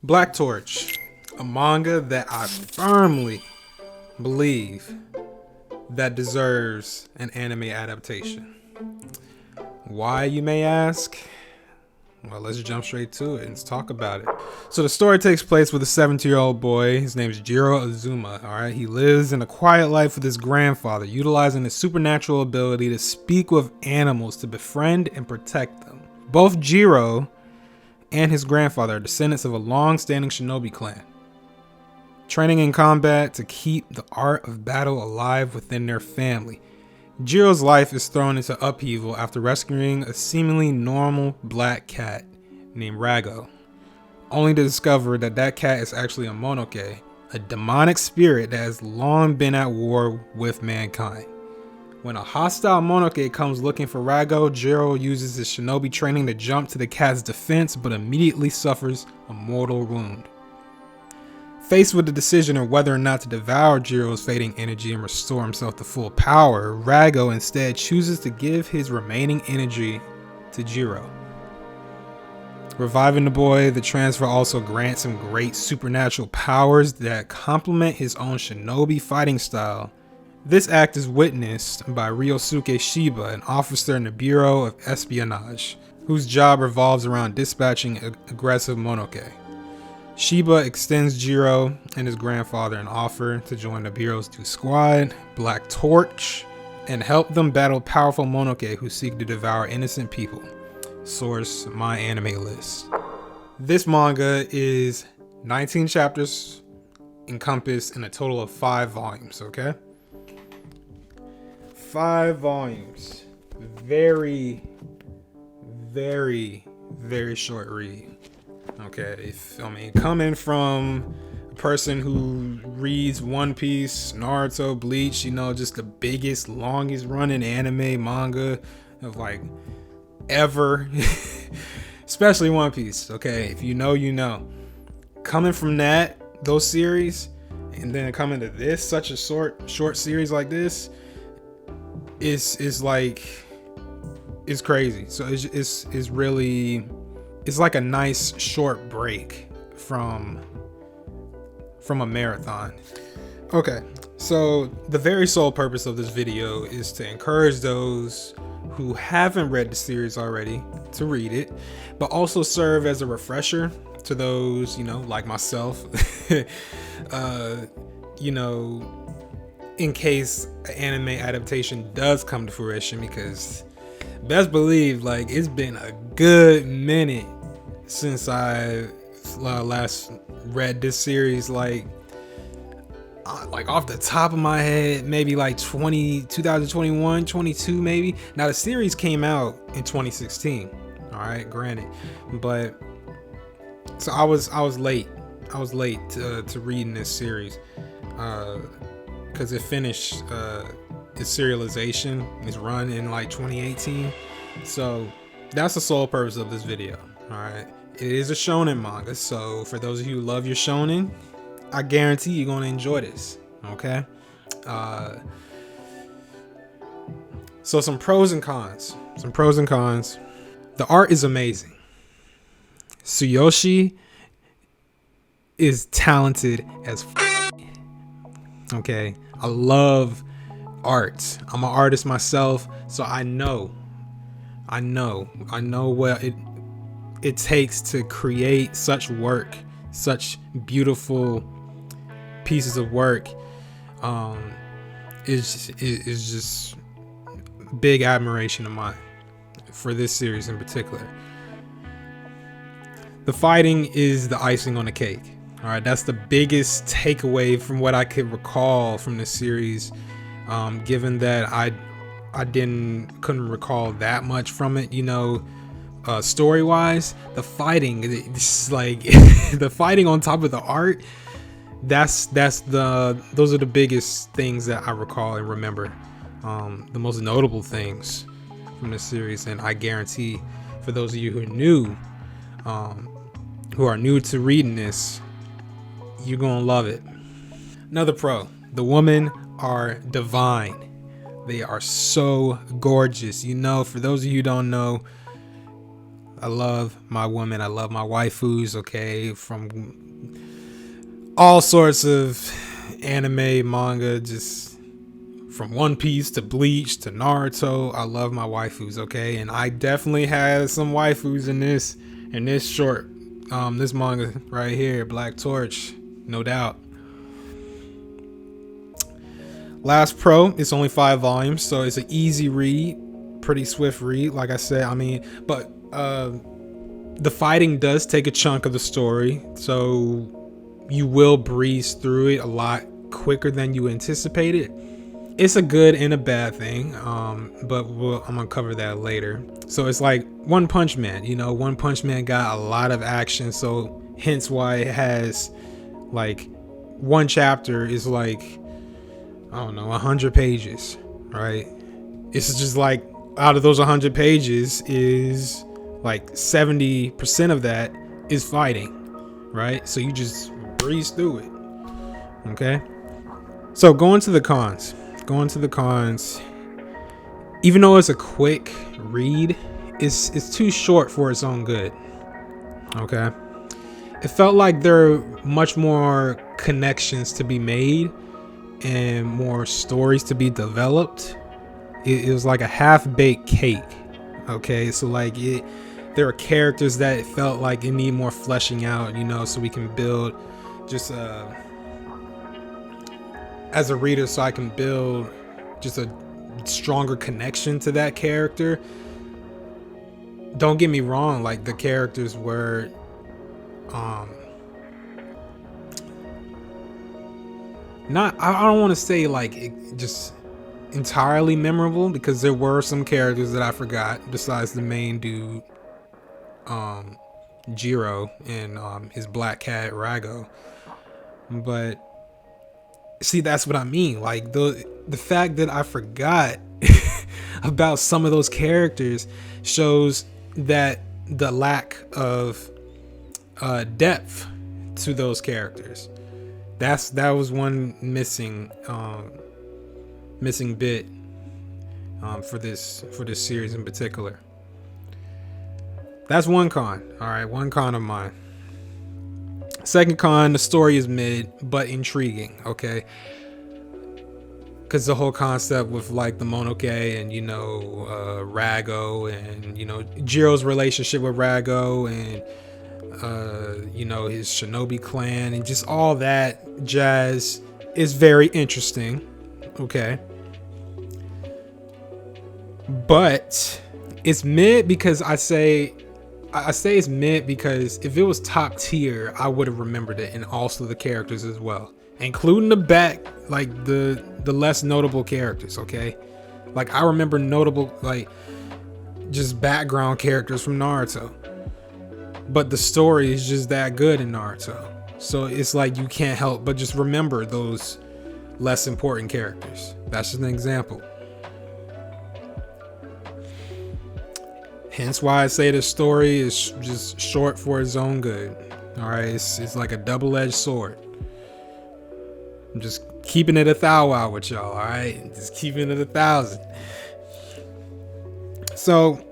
Black Torch, a manga that I firmly believe that deserves an anime adaptation. Why, you may ask? Well, let's jump straight to it and let's talk about it. So the story takes place with a 17-year-old boy. His name is Jiro Azuma. All right, he lives in a quiet life with his grandfather, utilizing his supernatural ability to speak with animals to befriend and protect them. Both Jiro and his grandfather are descendants of a long-standing shinobi clan, training in combat to keep the art of battle alive within their family. Jiro's life is thrown into upheaval after rescuing a seemingly normal black cat named Rago, only to discover that that cat is actually a monoke, a demonic spirit that has long been at war with mankind. When a hostile monoke comes looking for Rago, Jiro uses his shinobi training to jump to the cat's defense, but immediately suffers a mortal wound. Faced with the decision of whether or not to devour Jiro's fading energy and restore himself to full power, Rago instead chooses to give his remaining energy to Jiro. Reviving the boy, the transfer also grants him great supernatural powers that complement his own shinobi fighting style. This act is witnessed by Ryosuke Shiba, an officer in the Bureau of Espionage, whose job revolves around dispatching aggressive monoke. Shiba extends Jiro and his grandfather an offer to join the Bureau's new squad, Black Torch, and help them battle powerful monoke who seek to devour innocent people. Source: My Anime List. This manga is 19 chapters encompassed in a total of 5 volumes, okay? 5 volumes. Very, very, very short read. Okay, coming from a person who reads One Piece, Naruto, Bleach, just the biggest, longest running anime manga of like ever, especially One Piece. Okay, if you know, you know. Coming from those series, and then coming to this, such a short series like this, is crazy. So it's really. It's like a nice short break from a marathon. Okay, so the very sole purpose of this video is to encourage those who haven't read the series already to read it, but also serve as a refresher to those, like myself, in case an anime adaptation does come to fruition, because best believe, it's been a good minute since I last read this series. Like off the top of my head, maybe 2021, 22 maybe. Now the series came out in 2016. All right, granted, but so I was late. I was late to reading this series because it finished its serialization, its run in 2018. So that's the sole purpose of this video. All right, it is a shonen manga, so for those of you who love your shonen, I guarantee you're gonna enjoy this. Okay, so some pros and cons. The art is amazing. Tsuyoshi is talented as okay, I love art. I'm an artist myself, so I know what it takes to create such work, such beautiful pieces of work. Is just big admiration of mine for this series in particular. The fighting is the icing on the cake. All right, that's the biggest takeaway from what I could recall from this series. Given that I couldn't recall that much from it, story wise, the fighting, it's like the fighting on top of the art. Those are the biggest things that I recall and remember. The most notable things from this series, and I guarantee for those of you who are new to reading this, you're gonna love it. Another pro: the women are divine. They are so gorgeous. For those of you who don't know, I love my women. I love my waifus. Okay, from all sorts of anime, manga, just from One Piece to Bleach to Naruto. I love my waifus. Okay, and I definitely had some waifus in this short, this manga right here, Black Torch, no doubt. Last Pro, it's only 5 volumes, so it's an easy read, pretty swift read. Like I said, I mean, but the fighting does take a chunk of the story, so you will breeze through it a lot quicker than you anticipated. It's a good and a bad thing, but I'm gonna cover that later. So it's like One Punch Man. You know, One Punch Man got a lot of action, so hence why it has like one chapter is like, I don't know, 100 pages, right? It's just like out of those 100 pages is like 70% of that is fighting, right? So you just breeze through it. Okay. So going to the cons, even though it's a quick read, it's too short for its own good. Okay. It felt like there are much more connections to be made and more stories to be developed. It was like a half-baked cake. Okay, so like there are characters that it felt like it need more fleshing out, you know, so we can build just as a reader, so I can build just a stronger connection to that character. Don't get me wrong, like the characters were not, I don't want to say like it just entirely memorable, because there were some characters that I forgot besides the main dude, Jiro, and his black cat Rago. But see, that's what I mean. Like the fact that I forgot about some of those characters shows that the lack of depth to those characters. That was one missing bit for this series in particular. That's one con. All right, one con of mine. Second con, the story is mid but intriguing. Okay, because the whole concept with like the Monoke and, you know, Rago, and, you know, Jiro's relationship with Rago, and you know, his shinobi clan, and just all that jazz is very interesting. Okay, but it's mid because I say it's mid because if it was top tier, I would have remembered it, and also the characters as well, including the back, like the less notable characters. Okay, like I remember notable, like just background characters from Naruto, but the story is just that good in Naruto, so it's like you can't help but just remember those less important characters. That's just an example. Hence why I say the story is just short for its own good. All right, it's like a double-edged sword. I'm just keeping it 1,000 with y'all. All right, just keeping it 1,000. So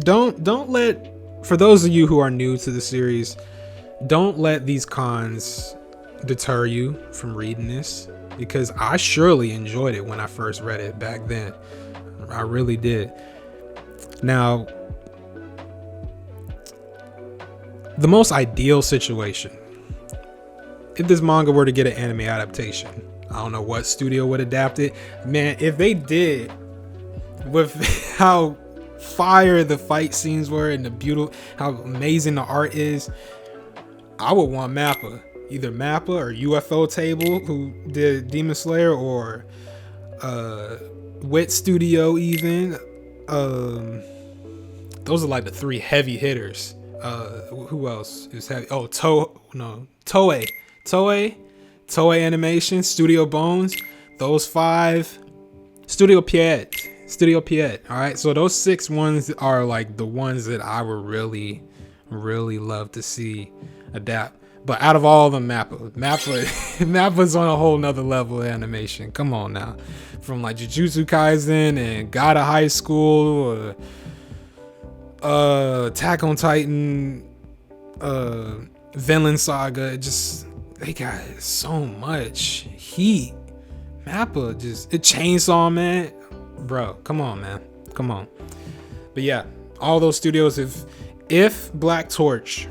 don't let, for those of you who are new to the series, don't let these cons deter you from reading this, because I surely enjoyed it when I first read it back then. I really did. Now, the most ideal situation, if this manga were to get an anime adaptation, I don't know what studio would adapt it. Man, if they did, with how fire the fight scenes were and the beautiful, how amazing the art is, I would want Mappa. Either Mappa or UFO Table, who did Demon Slayer, or Wit Studio even. Those are like the 3 heavy hitters. Who else is heavy? Oh, Toei Animation, Studio Bones. Those 5. Studio Piet. All right, so those 6 ones are like the ones that I would really love to see adapt. But out of all of them, Mappa's on a whole nother level of animation. Come on now. From like Jujutsu Kaisen and God of High School, Attack on Titan, Vinland Saga. They got so much heat. Mappa it Chainsaw Man, bro. Come on, man. Come on. But yeah, all those studios. If Black Torch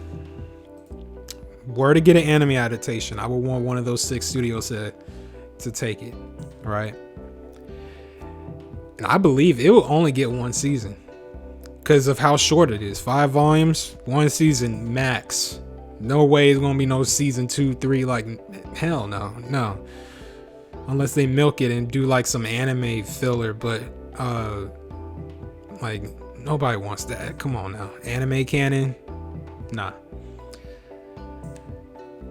were to get an anime adaptation, I would want one of those 6 studios to take it, right? And I believe it will only get 1 season because of how short it is. 5 volumes, 1 season max. No way it's gonna be no season 2, 3. Like, hell no. Unless they milk it and do like some anime filler, but like nobody wants that. Come on now, anime canon, nah.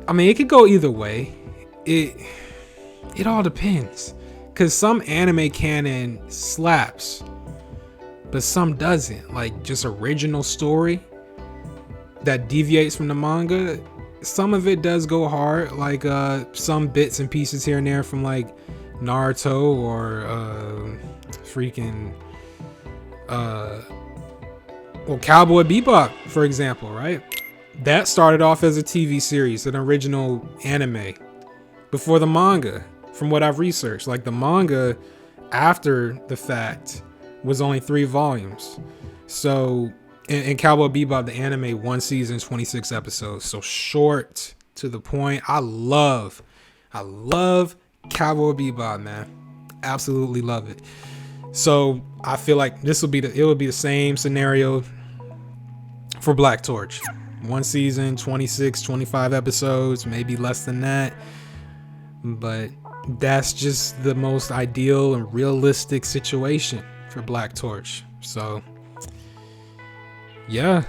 I mean, it could go either way. It all depends, cause some anime canon slaps, but some doesn't. Like just original story that deviates from the manga. Some of it does go hard, like some bits and pieces here and there from like Naruto or Cowboy Bebop, for example, right? That started off as a TV series, an original anime, before the manga, from what I've researched. Like the manga after the fact was only 3 volumes. So in Cowboy Bebop, the anime, 1 season, 26 episodes. So short, to the point. I love Cowboy Bebop, man. Absolutely love it. So I feel like it would be the same scenario for Black Torch. 1 season, 26, 25 episodes, maybe less than that. But that's just the most ideal and realistic situation for Black Torch. So yeah,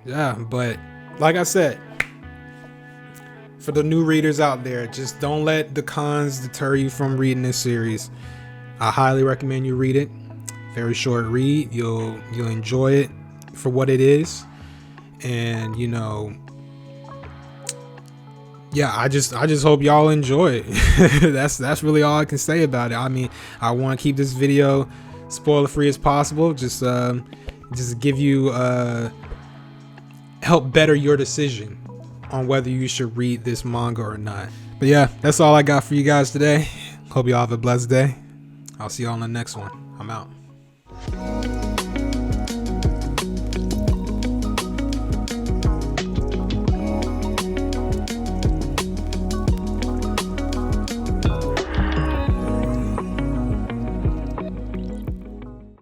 but like I said, for the new readers out there, just don't let the cons deter you from reading this series. I highly recommend you read it. Very short read. You'll enjoy it for what it is. And I just hope y'all enjoy it. That's really all I can say about it. I mean, I want to keep this video spoiler free as possible. Just give you help better your decision on whether you should read this manga or not. But yeah, that's all I got for you guys today. Hope y'all have a blessed day. I'll see y'all on the next one. I'm out.